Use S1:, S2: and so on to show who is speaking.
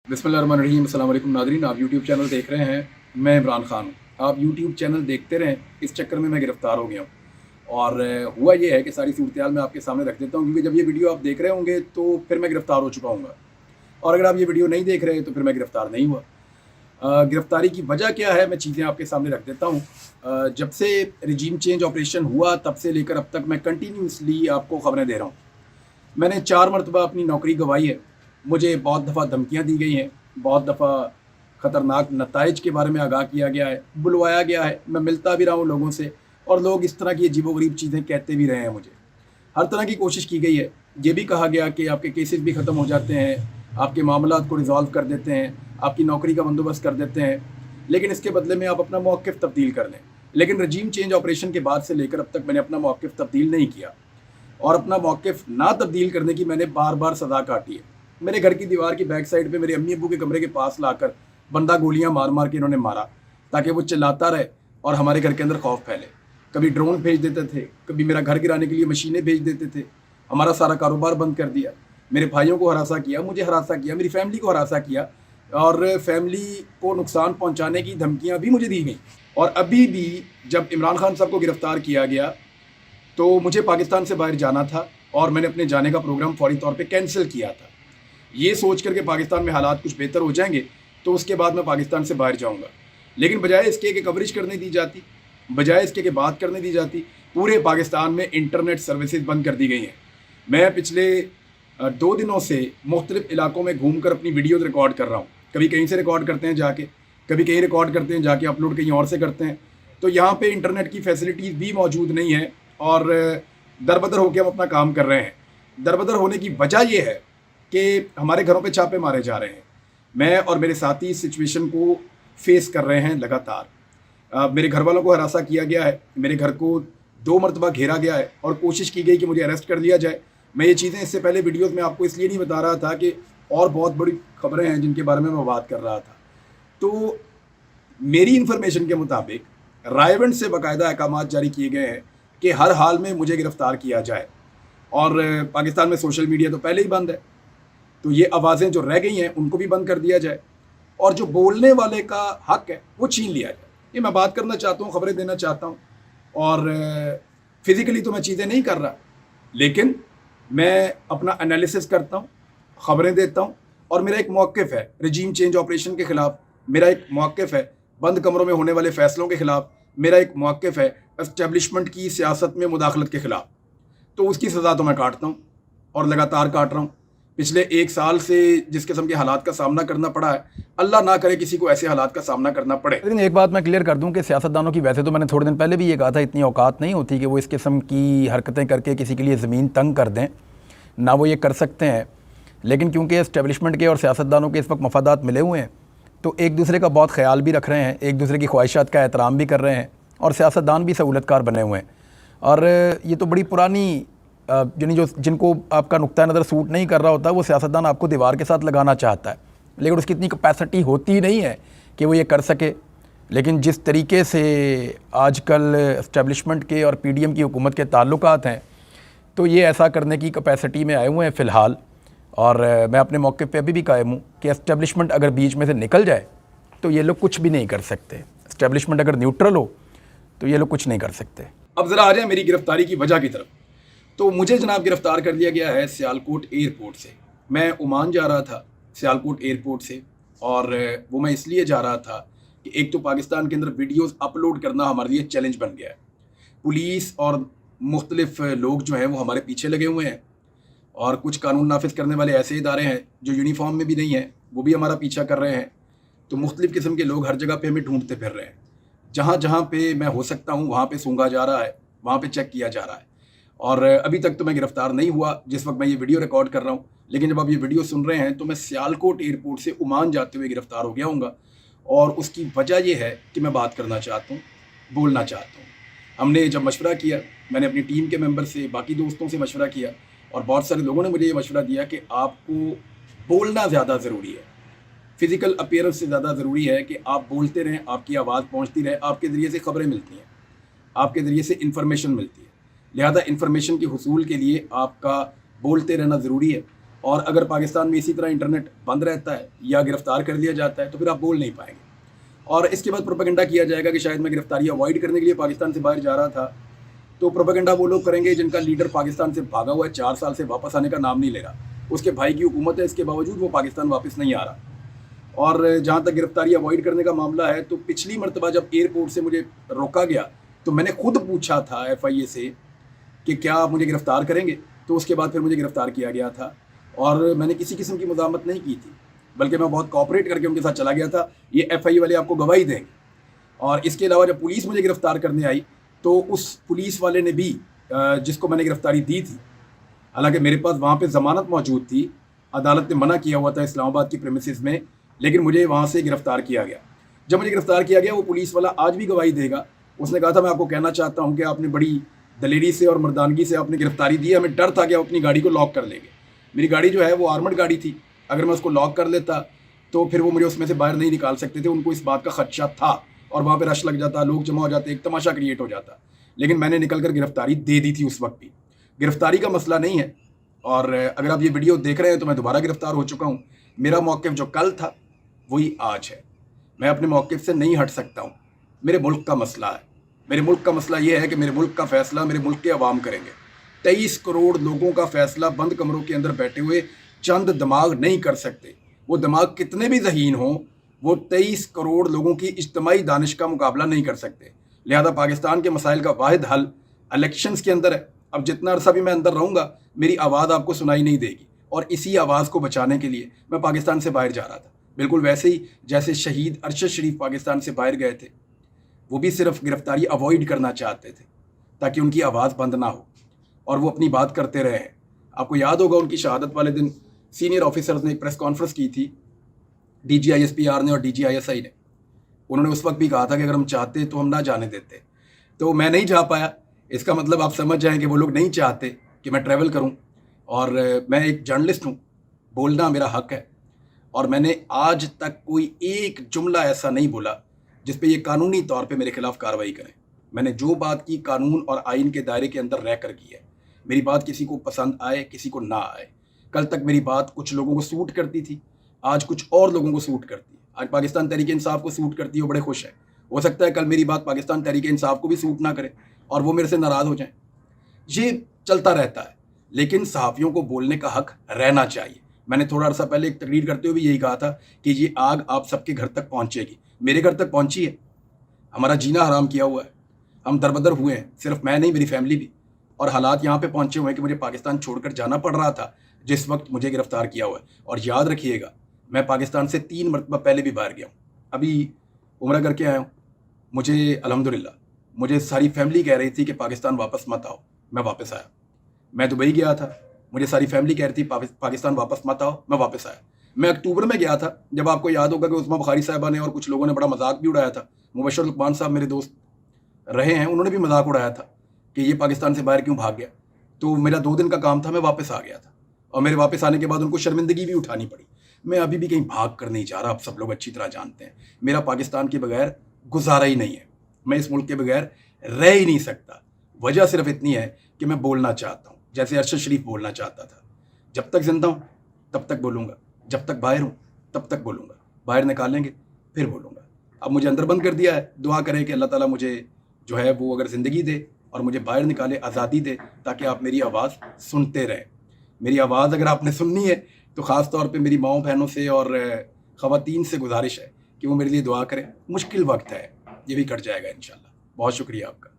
S1: बिस्मिल्लाहिर्रहमानिर्रहीम। अस्सलाम वालेकुम नाज़रीन, आप यूट्यूब चैनल देख रहे हैं। मैं इमरान खान हूँ। आप यूट्यूब चैनल देखते रहें, इस चक्कर में मैं गिरफ़्तार हो गया हूँ। और हुआ ये है कि सारी सूरत-ए-हाल मैं आपके सामने रख देता हूँ, क्योंकि जब ये वीडियो आप देख रहे होंगे तो फिर मैं गिरफ़्तार हो चुका हूँगा, और अगर आप ये वीडियो नहीं देख रहे तो फिर मैं गिरफ़्तार नहीं हुआ। गिरफ़्तारी की वजह क्या है, मैं चीज़ें आपके सामने रख देता हूँ। जब से रिजीम चेंज ऑपरेशन हुआ तब से लेकर अब तक मैं कंटिन्यूसली आपको ख़बरें दे रहा हूँ। मैंने 4 मरतबा अपनी नौकरी गँवाई है। मुझे बहुत दफ़ा धमकियाँ दी गई हैं, बहुत दफ़ा ख़तरनाक नताइज के बारे में आगाह किया गया है, बुलवाया गया है। मैं मिलता भी रहा हूँ लोगों से, और लोग इस तरह की अजीबो-गरीब चीज़ें कहते भी रहे हैं मुझे। हर तरह की कोशिश की गई है। ये भी कहा गया कि आपके केसेस भी ख़त्म हो जाते हैं, आपके मामलात को रिज़ॉल्व कर देते हैं, आपकी नौकरी का बंदोबस्त कर देते हैं, लेकिन इसके बदले में आप अपना मौक़िफ़ तब्दील कर लें। लेकिन रजीम चेंज ऑपरेशन के बाद से लेकर अब तक मैंने अपना मौक़िफ़ तब्दील नहीं किया, और अपना मौक़िफ़ ना तब्दील करने की मैंने बार-बार सज़ा काटी है। मेरे घर की दीवार की बैक साइड पे मेरे अम्मी-अब्बू के कमरे के पास लाकर बंदा गोलियां मार-मार के इन्होंने मारा, ताकि वो चिल्लाता रहे और हमारे घर के अंदर खौफ फैले। कभी ड्रोन भेज देते थे, कभी मेरा घर गिराने के लिए मशीनें भेज देते थे, हमारा सारा कारोबार बंद कर दिया, मेरे भाइयों को हरासा किया, मुझे हरासा किया, मेरी फैमिली को हरासा किया, और फैमिली को नुकसान पहुँचाने की धमकियाँ भी मुझे दी गई। और अभी भी जब इमरान खान साहब को गिरफ़्तार किया गया तो मुझे पाकिस्तान से बाहर जाना था, और मैंने अपने जाने का प्रोग्राम फ़ौरी तौर पे कैंसिल किया था, ये सोच कर के पाकिस्तान में हालात कुछ बेहतर हो जाएंगे तो उसके बाद मैं पाकिस्तान से बाहर जाऊंगा। लेकिन बजाय इसके कि कवरेज करने दी जाती, बजाय इसके कि बात करने दी जाती, पूरे पाकिस्तान में इंटरनेट सर्विसेज बंद कर दी गई हैं। मैं पिछले 2 दिनों से मुख्तलिफ इलाकों में घूमकर अपनी वीडियोज़ रिकॉर्ड कर रहा हूँ। कभी कहीं से रिकॉर्ड करते हैं जाके, कभी कहीं रिकॉर्ड करते हैं जाके, अपलोड कहीं और से करते हैं। तो यहाँ पे इंटरनेट की फैसिलिटीज़ भी मौजूद नहीं है, और दरबदर होकर हम अपना काम कर रहे हैं। दरबदर होने की वजह यह है कि हमारे घरों पे छापे मारे जा रहे हैं। मैं और मेरे साथी इस सिचुएशन को फेस कर रहे हैं लगातार। मेरे घर वालों को हरासा किया गया है, मेरे घर को 2 मरतबा घेरा गया है, और कोशिश की गई कि मुझे अरेस्ट कर लिया जाए। मैं ये चीज़ें इससे पहले वीडियोज़ में आपको इसलिए नहीं बता रहा था कि और बहुत बड़ी खबरें हैं जिनके बारे में मैं बात कर रहा था। तो मेरी इन्फॉर्मेशन के मुताबिक रायवंड से बाकायदा अहकामात जारी किए गए हैं कि हर हाल में मुझे गिरफ़्तार किया जाए, और पाकिस्तान में सोशल मीडिया तो पहले ही बंद है, तो ये आवाज़ें जो रह गई हैं उनको भी बंद कर दिया जाए, और जो बोलने वाले का हक है वो छीन लिया जाए। ये मैं बात करना चाहता हूँ, खबरें देना चाहता हूँ, और फिज़िकली तो मैं चीज़ें नहीं कर रहा, लेकिन मैं अपना एनालिसिस करता हूँ, खबरें देता हूँ, और मेरा एक मौक़िफ़ है रजीम चेंज ऑपरेशन के ख़िलाफ़, मेरा एक मौक़िफ़ है बंद कमरों में होने वाले फ़ैसलों के ख़िलाफ़, मेरा एक मौक़िफ़ है एस्टेब्लिशमेंट की सियासत में मुदाखलत के ख़िलाफ़। तो उसकी सज़ा तो मैं काटता हूँ, और लगातार काट रहा हूँ। पिछले 1 साल से जिस किस्म के हालात का सामना करना पड़ा है, अल्लाह ना करे किसी को ऐसे हालात का सामना करना पड़े।
S2: लेकिन एक बात मैं क्लियर कर दूं कि सियासतदानों की, वैसे तो मैंने थोड़े दिन पहले भी ये कहा था, इतनी औकात नहीं होती कि वो इस किस्म की हरकतें करके किसी के लिए ज़मीन तंग कर दें, ना वो ये कर सकते हैं। लेकिन क्योंकि एस्टेब्लिशमेंट के और सियासतदानों के इस वक्त मफादात मिले हुए हैं, तो एक दूसरे का बहुत ख्याल भी रख रहे हैं, एक दूसरे की ख्वाहिशात का एहतराम भी कर रहे हैं, और सियासतदान भी सहूलतकार बने हुए हैं। और ये तो बड़ी पुरानी यानी जो जिनको आपका नुक्ता नज़र सूट नहीं कर रहा होता, वो सियासतदान आपको दीवार के साथ लगाना चाहता है, लेकिन उसकी इतनी कैपेसिटी होती नहीं है कि वो ये कर सके। लेकिन जिस तरीके से आजकल एस्टेब्लिशमेंट के और पीडीएम की हुकूमत के ताल्लुकात हैं, तो ये ऐसा करने की कैपेसिटी में आए हुए हैं फ़िलहाल। और मैं अपने मौके पे अभी भी कायम हूँ कि एस्टेब्लिशमेंट अगर बीच में से निकल जाए तो ये लोग कुछ भी नहीं कर सकते। एस्टेब्लिशमेंट अगर न्यूट्रल हो तो ये लोग कुछ नहीं कर सकते।
S1: अब ज़रा आ जाए मेरी गिरफ़्तारी की वजह की तरफ। तो मुझे जनाब गिरफ़्तार कर लिया गया है सियालकोट एयरपोर्ट से। मैं ओमान जा रहा था सियालकोट एयरपोर्ट से, और वो मैं इसलिए जा रहा था कि एक तो पाकिस्तान के अंदर वीडियोस अपलोड करना हमारे लिए चैलेंज बन गया है। पुलिस और मुख्तलिफ लोग जो हैं वो हमारे पीछे लगे हुए हैं, और कुछ कानून नाफिज करने वाले ऐसे इदारे हैं जो यूनिफॉर्म में भी नहीं हैं, वो भी हमारा पीछा कर रहे हैं। तो मुख्तलिफ़ किस्म के लोग हर जगह पे हमें ढूंढते फिर रहे हैं। जहाँ जहाँ पे मैं हो सकता हूँ वहाँ पे सूंघा जा रहा है, वहाँ पे चेक किया जा रहा है। और अभी तक तो मैं गिरफ़्तार नहीं हुआ जिस वक्त मैं ये वीडियो रिकॉर्ड कर रहा हूँ, लेकिन जब आप ये वीडियो सुन रहे हैं तो मैं सियालकोट एयरपोर्ट से ओमान जाते हुए गिरफ़्तार हो गया हूँगा। और उसकी वजह ये है कि मैं बात करना चाहता हूँ, बोलना चाहता हूँ। हमने जब मशवरा किया, मैंने अपनी टीम के मेंबर से, बाकी दोस्तों से मशवरा किया, और बहुत सारे लोगों ने मुझे ये मशवरा दिया कि आपको बोलना ज़्यादा ज़रूरी है, फ़िज़िकल अपीयरेंस से ज़्यादा ज़रूरी है कि आप बोलते रहें, आपकी आवाज़ पहुँचती रहे, आपके ज़रिए से ख़बरें मिलती हैं, आपके ज़रिए से इन्फॉर्मेशन मिलती है। लिहाजा इन्फॉर्मेशन के हुसूल के लिए आपका बोलते रहना ज़रूरी है। اور اگر پاکستان میں اسی طرح انٹرنیٹ بند رہتا ہے یا گرفتار کر لیا جاتا ہے تو پھر آپ بول نہیں پائیں گے. اور اس کے بعد پروپیگنڈا کیا جائے گا کہ شاید میں گرفتاری اوائڈ کرنے کے لیے پاکستان سے باہر جا رہا تھا. تو پروپیگنڈا وہ لوگ کریں گے جن کا لیڈر پاکستان سے بھاگا ہوا ہے, 4 سال سے واپس آنے کا نام نہیں لے رہا. اس کے بھائی کی حکومت ہے, اس کے باوجود وہ پاکستان واپس نہیں آ رہا. اور جہاں تک گرفتاری اوائڈ کرنے کا معاملہ ہے, تو پچھلی مرتبہ جب ایئرپورٹ سے مجھے روکا گیا تو میں نے خود پوچھا تھا FIA سے کہ کیا آپ مجھے گرفتار کریں گے, تو اس کے بعد پھر مجھے گرفتار کیا گیا تھا. اور میں نے کسی قسم کی مزاحمت نہیں کی تھی, بلکہ میں بہت کوآپریٹ کر کے ان کے ساتھ چلا گیا تھا. یہ FIA والے آپ کو گواہی دیں گے. اور اس کے علاوہ جب پولیس مجھے گرفتار کرنے آئی تو اس پولیس والے نے بھی جس کو میں نے گرفتاری دی تھی, حالانکہ میرے پاس وہاں پہ ضمانت موجود تھی, عدالت نے منع کیا ہوا تھا اسلام آباد کی پریمیسز میں, لیکن مجھے وہاں سے گرفتار کیا گیا. جب مجھے گرفتار کیا گیا, وہ پولیس والا آج بھی گواہی دے گا, اس نے کہا تھا میں آپ کو کہنا چاہتا ہوں کہ آپ نے بڑی دلیری سے اور مردانگی سے آپ نے گرفتاری دی, ہمیں ڈر تھا کہ آپ اپنی گاڑی کو لاک کر لیں گے. میری گاڑی جو ہے وہ آرمڈ گاڑی تھی, اگر میں اس کو لاک کر لیتا تو پھر وہ مجھے اس میں سے باہر نہیں نکال سکتے تھے. ان کو اس بات کا خدشہ تھا اور وہاں پہ رش لگ جاتا, لوگ جمع ہو جاتے, ایک تماشا کریٹ ہو جاتا. لیکن میں نے نکل کر گرفتاری دے دی تھی اس وقت بھی. گرفتاری کا مسئلہ نہیں ہے. اور اگر آپ یہ ویڈیو دیکھ رہے ہیں تو میں دوبارہ گرفتار ہو چکا ہوں. میرا موقف جو کل تھا وہی آج ہے. میں اپنے موقف سے نہیں ہٹ سکتا ہوں. میرے ملک کا مسئلہ ہے. میرے ملک کا مسئلہ یہ ہے کہ میرے ملک کا فیصلہ میرے ملک کے عوام کریں گے. 23 کروڑ لوگوں کا فیصلہ بند کمروں کے اندر بیٹھے ہوئے چند دماغ نہیں کر سکتے. وہ دماغ کتنے بھی ذہین ہوں, وہ 23 کروڑ لوگوں کی اجتماعی دانش کا مقابلہ نہیں کر سکتے. لہذا پاکستان کے مسائل کا واحد حل الیکشنز کے اندر ہے. اب جتنا عرصہ بھی میں اندر رہوں گا میری آواز آپ کو سنائی نہیں دے گی, اور اسی آواز کو بچانے کے لیے میں پاکستان سے باہر جا رہا تھا. بالکل ویسے ہی جیسے شہید ارشد شریف پاکستان سے باہر گئے تھے, وہ بھی صرف گرفتاری اوائڈ کرنا چاہتے تھے تاکہ ان کی آواز بند نہ ہو اور وہ اپنی بات کرتے رہے. آپ کو یاد ہوگا ان کی شہادت والے دن سینئر آفیسرز نے ایک پریس کانفرنس کی تھی, DG ISPR نے اور DG ISI نے. انہوں نے اس وقت بھی کہا تھا کہ اگر ہم چاہتے تو ہم نہ جانے دیتے. تو میں نہیں جا پایا. اس کا مطلب آپ سمجھ جائیں کہ وہ لوگ نہیں چاہتے کہ میں ٹریول کروں. اور میں ایک جرنلسٹ ہوں, بولنا میرا حق ہے. اور میں نے آج تک کوئی ایک جملہ ایسا نہیں بولا جس پہ یہ قانونی طور پہ میرے خلاف کارروائی کریں. میں نے جو بات کی قانون اور آئین کے دائرے کے اندر رہ کر کی ہے. میری بات کسی کو پسند آئے کسی کو نہ آئے. کل تک میری بات کچھ لوگوں کو سوٹ کرتی تھی, آج کچھ اور لوگوں کو سوٹ کرتی ہے. آج پاکستان تحریک انصاف کو سوٹ کرتی ہے, وہ بڑے خوش ہیں. ہو سکتا ہے کل میری بات پاکستان تحریک انصاف کو بھی سوٹ نہ کرے اور وہ میرے سے ناراض ہو جائیں. یہ چلتا رہتا ہے, لیکن صحافیوں کو بولنے کا حق رہنا چاہیے. میں نے تھوڑا عرصہ پہلے ایک تقریر کرتے ہوئے بھی یہی کہا تھا کہ یہ آگ آپ سب کے گھر تک پہنچے گی. میرے گھر تک پہنچی ہے. ہمارا جینا حرام کیا ہوا ہے. ہم دربدر ہوئے ہیں, صرف میں نہیں میری فیملی بھی. اور حالات یہاں پہ پہنچے ہوئے ہیں کہ مجھے پاکستان چھوڑ کر جانا پڑ رہا تھا جس وقت مجھے گرفتار کیا ہوا ہے. اور یاد رکھیے گا, میں پاکستان سے 3 مرتبہ پہلے بھی باہر گیا ہوں. ابھی عمرہ کر کے آیا ہوں. مجھے الحمدللہ مجھے ساری فیملی کہہ رہی تھی کہ پاکستان واپس مت آؤ. میں واپس آیا. میں دبئی گیا تھا, مجھے ساری فیملی کہہ رہی تھی پاکستان واپس مت آؤ. میں واپس آیا. میں اکتوبر میں گیا تھا, جب آپ کو یاد ہوگا کہ عثمہ بخاری صاحبہ نے اور کچھ لوگوں نے بڑا مذاق بھی اڑایا تھا. مبشر لقمان صاحب میرے دوست رہے ہیں, انہوں نے بھی مذاق اڑایا تھا کہ یہ پاکستان سے باہر کیوں بھاگ گیا. تو میرا 2 دن کا کام تھا, میں واپس آ گیا تھا. اور میرے واپس آنے کے بعد ان کو شرمندگی بھی اٹھانی پڑی. میں ابھی بھی کہیں بھاگ کر نہیں جا رہا, آپ سب لوگ اچھی طرح جانتے ہیں. میرا پاکستان کے بغیر گزارا ہی نہیں ہے. میں اس ملک کے بغیر رہ ہی نہیں سکتا. وجہ صرف اتنی ہے کہ میں بولنا چاہتا ہوں جیسے ارشد شریف بولنا چاہتا تھا. جب تک زندہ ہوں تب تک بولوں گا, جب تک باہر ہوں تب تک بولوں گا. باہر نکالیں گے پھر بولوں گا. اب مجھے اندر بند کر دیا ہے. دعا کریں کہ اللہ تعالیٰ مجھے جو ہے وہ اگر زندگی دے اور مجھے باہر نکالے, آزادی دے, تاکہ آپ میری آواز سنتے رہیں. میری آواز اگر آپ نے سننی ہے تو خاص طور پہ میری ماؤں بہنوں سے اور خواتین سے گزارش ہے کہ وہ میرے لیے دعا کریں. مشکل وقت ہے, یہ بھی کٹ جائے گا انشاءاللہ. بہت شکریہ آپ کا.